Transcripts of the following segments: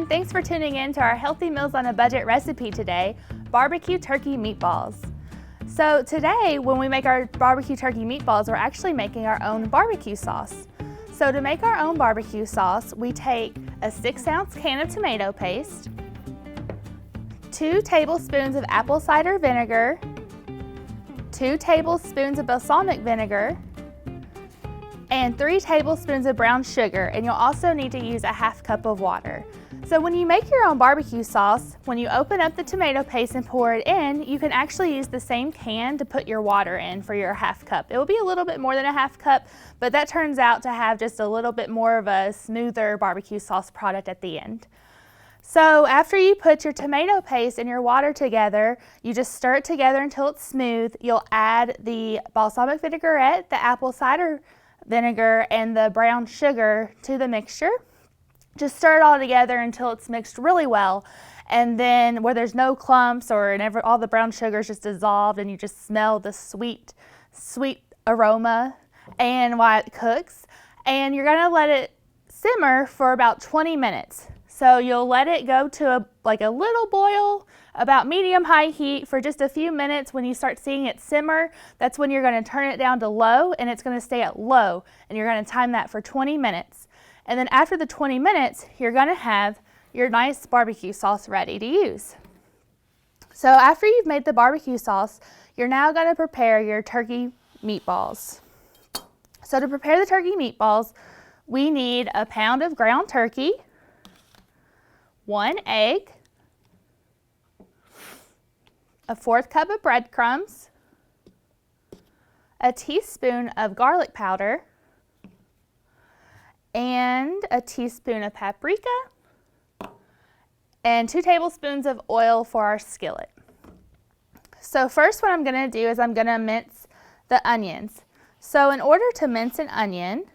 everyone, thanks for tuning in to our Healthy Meals on a Budget recipe today, barbecue turkey meatballs. So today, when we make our barbecue turkey meatballs, we're actually making our own barbecue sauce. So to make our own barbecue sauce, we take a 6-ounce can of tomato paste, 2 tablespoons of apple cider vinegar, 2 tablespoons of balsamic vinegar, and 3 tablespoons of brown sugar, and you'll also need to use a 1/2 cup of water. So when you make your own barbecue sauce, when you open up the tomato paste and pour it in, you can actually use the same can to put your water in for your 1/2 cup. It will be a little bit more than a 1/2 cup, but that turns out to have just a little bit more of a smoother barbecue sauce product at the end. So after you put your tomato paste and your water together, you just stir it together until it's smooth. You'll add the balsamic vinaigrette, the apple cider vinegar, and the brown sugar to the mixture. Just stir it all together until it's mixed really well, and then where there's no clumps or all the brown sugar is just dissolved and you just smell the sweet aroma and while it cooks. And you're gonna let it simmer for about 20 minutes. So you'll let it go to a little boil, about medium-high heat for just a few minutes. When you start seeing it simmer, that's when you're going to turn it down to low, and it's going to stay at low, and you're going to time that for 20 minutes. And then after the 20 minutes, you're going to have your nice barbecue sauce ready to use. So after you've made the barbecue sauce, you're now going to prepare your turkey meatballs. So to prepare the turkey meatballs, we need a pound of ground turkey, 1 egg, a 1/4 cup of breadcrumbs, a teaspoon of garlic powder, and a teaspoon of paprika, and 2 tablespoons of oil for our skillet. So first what I'm going to do is I'm going to mince the onions. So in order to mince an onion,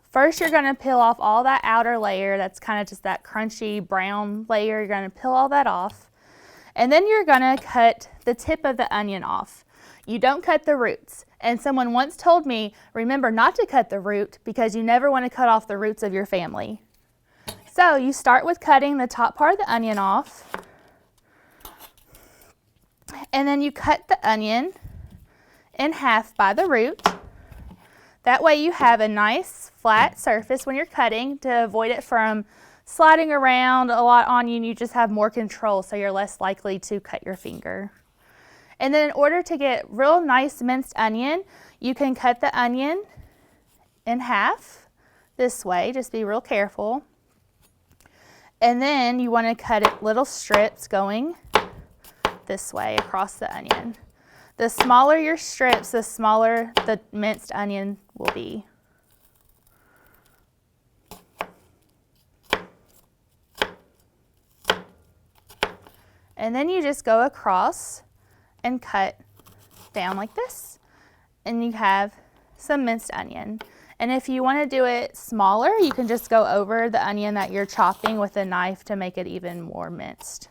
first you're going to peel off all that outer layer that's kind of just that crunchy brown layer. You're going to peel all that off. And then you're going to cut the tip of the onion off. You don't cut the roots. And someone once told me, remember not to cut the root because you never want to cut off the roots of your family. So you start with cutting the top part of the onion off. And then you cut the onion in half by the root. That way you have a nice flat surface when you're cutting to avoid it from sliding around a lot on you, and you just have more control so you're less likely to cut your finger. And then in order to get real nice minced onion, you can cut the onion in half this way, just be real careful. And then you want to cut it little strips going this way across the onion. The smaller your strips, the smaller the minced onion will be. And then you just go across and cut down like this, and you have some minced onion. And if you want to do it smaller, you can just go over the onion that you're chopping with a knife to make it even more minced.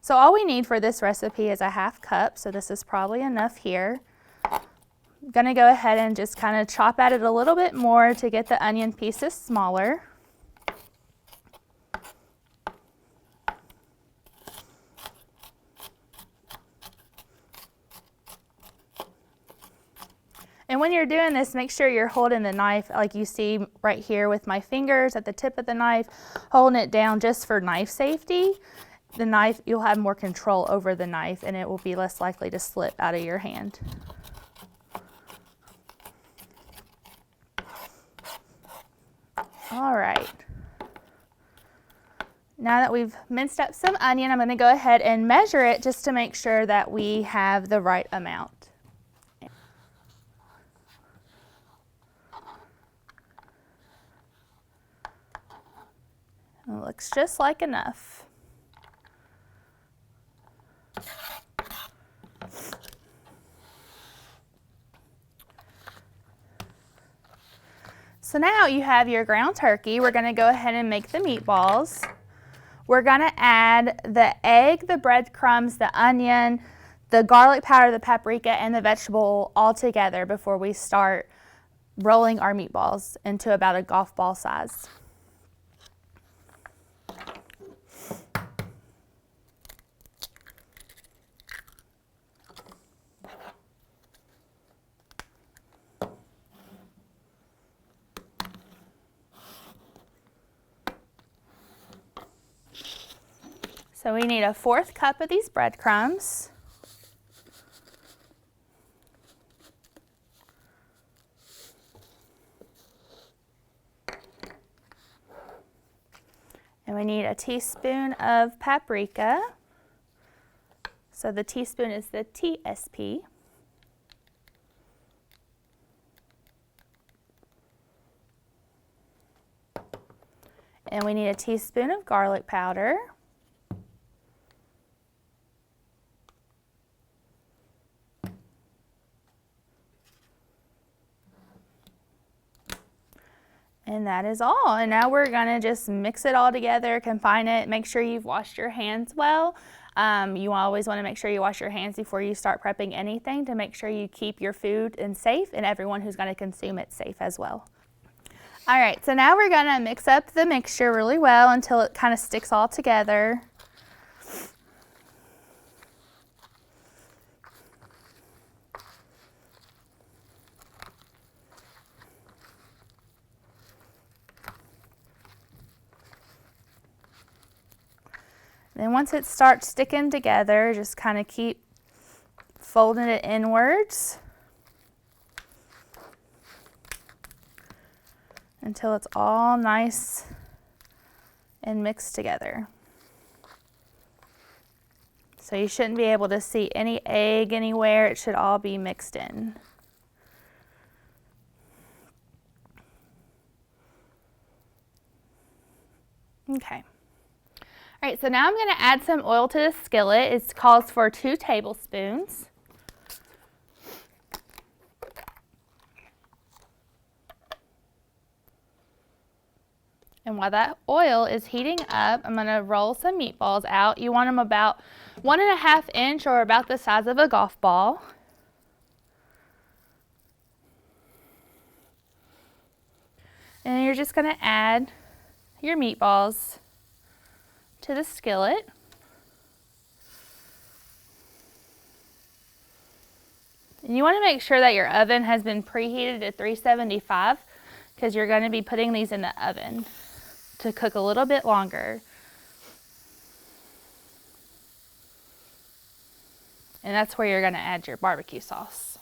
So all we need for this recipe is a 1/2 cup, so this is probably enough here. I'm going to go ahead and just kind of chop at it a little bit more to get the onion pieces smaller. And when you're doing this, make sure you're holding the knife like you see right here with my fingers at the tip of the knife, holding it down just for knife safety. The knife, you'll have more control over the knife and it will be less likely to slip out of your hand. All right. Now that we've minced up some onion, I'm going to go ahead and measure it just to make sure that we have the right amount. It looks just like enough. So now you have your ground turkey. We're going to go ahead and make the meatballs. We're going to add the egg, the breadcrumbs, the onion, the garlic powder, the paprika, and the vegetable all together before we start rolling our meatballs into about a golf ball size. So we need a 1/4 cup of these breadcrumbs. And we need a teaspoon of paprika. So the teaspoon is the TSP. And we need a teaspoon of garlic powder. And that is all. And now we're gonna just mix it all together, combine it, make sure you've washed your hands well. You always wanna make sure you wash your hands before you start prepping anything to make sure you keep your food safe and everyone who's gonna consume it safe as well. All right, so now we're gonna mix up the mixture really well until it kind of sticks all together. Then once it starts sticking together, just kind of keep folding it inwards until it's all nice and mixed together. So you shouldn't be able to see any egg anywhere. It should all be mixed in. Okay. All right, so now I'm going to add some oil to the skillet. It calls for 2 tablespoons. And while that oil is heating up, I'm going to roll some meatballs out. You want them about 1.5 inch or about the size of a golf ball. And you're just going to add your meatballs to the skillet. And you want to make sure that your oven has been preheated to 375 because you're going to be putting these in the oven to cook a little bit longer. And that's where you're going to add your barbecue sauce.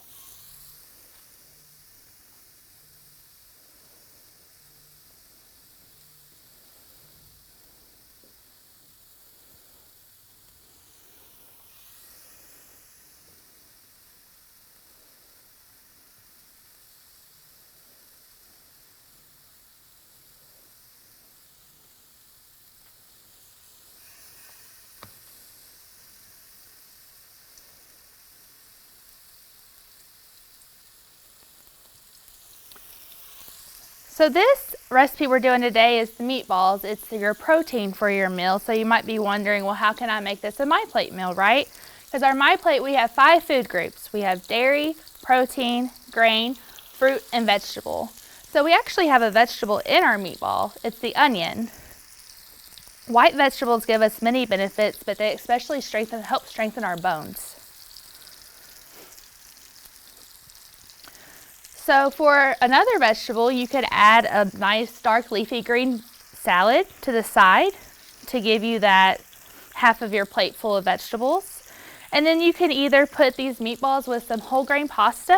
So this recipe we're doing today is the meatballs. It's your protein for your meal. So you might be wondering, well, how can I make this a My Plate meal, right? Because our My Plate, we have 5 food groups. We have dairy, protein, grain, fruit, and vegetable. So we actually have a vegetable in our meatball. It's the onion. White vegetables give us many benefits, but they especially help strengthen our bones. So for another vegetable, you could add a nice dark leafy green salad to the side to give you that half of your plate full of vegetables. And then you can either put these meatballs with some whole grain pasta,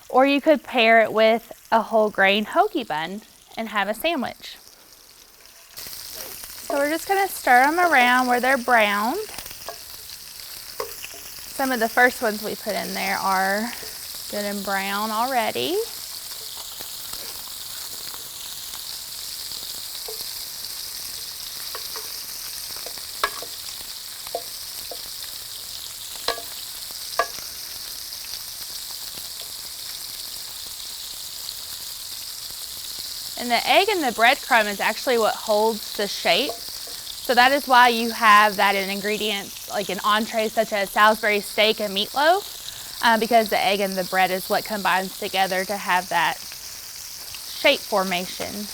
or you could pair it with a whole grain hoagie bun and have a sandwich. So we're just going to stir them around where they're browned. Some of the first ones we put in there are good and brown already. And the egg and the breadcrumb is actually what holds the shape. So that is why you have that in ingredients like in entrees such as Salisbury steak and meatloaf. Because the egg and the bread is what combines together to have that shape formation.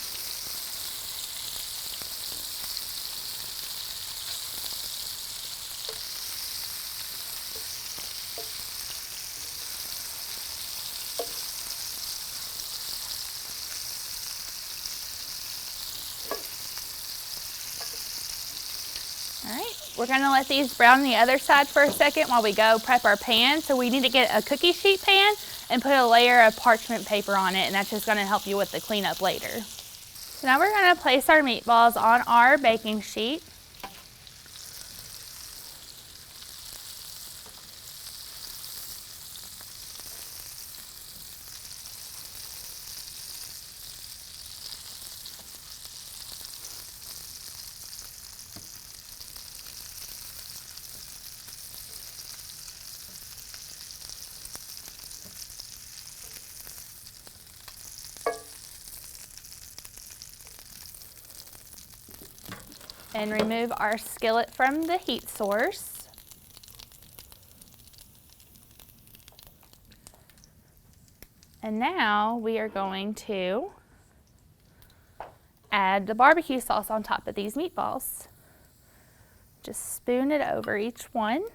All right. We're gonna let these brown on the other side for a second while we go prep our pan. So we need to get a cookie sheet pan and put a layer of parchment paper on it, and that's just gonna help you with the cleanup later. So now we're gonna place our meatballs on our baking sheet. And remove our skillet from the heat source. And now we are going to add the barbecue sauce on top of these meatballs. Just spoon it over each one.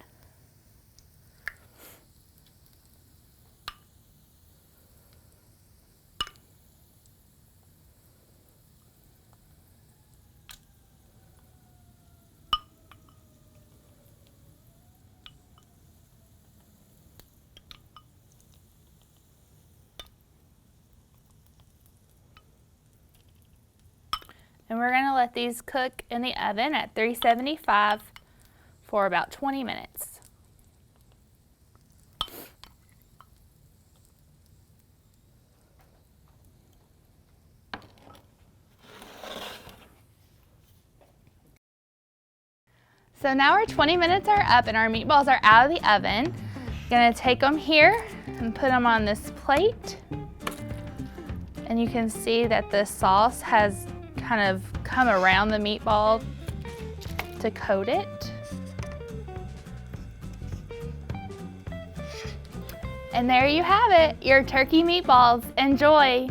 And we're gonna let these cook in the oven at 375 for about 20 minutes. So now our 20 minutes are up and our meatballs are out of the oven. Gonna take them here and put them on this plate. And you can see that the sauce has kind of come around the meatball to coat it. And there you have it, your turkey meatballs. Enjoy!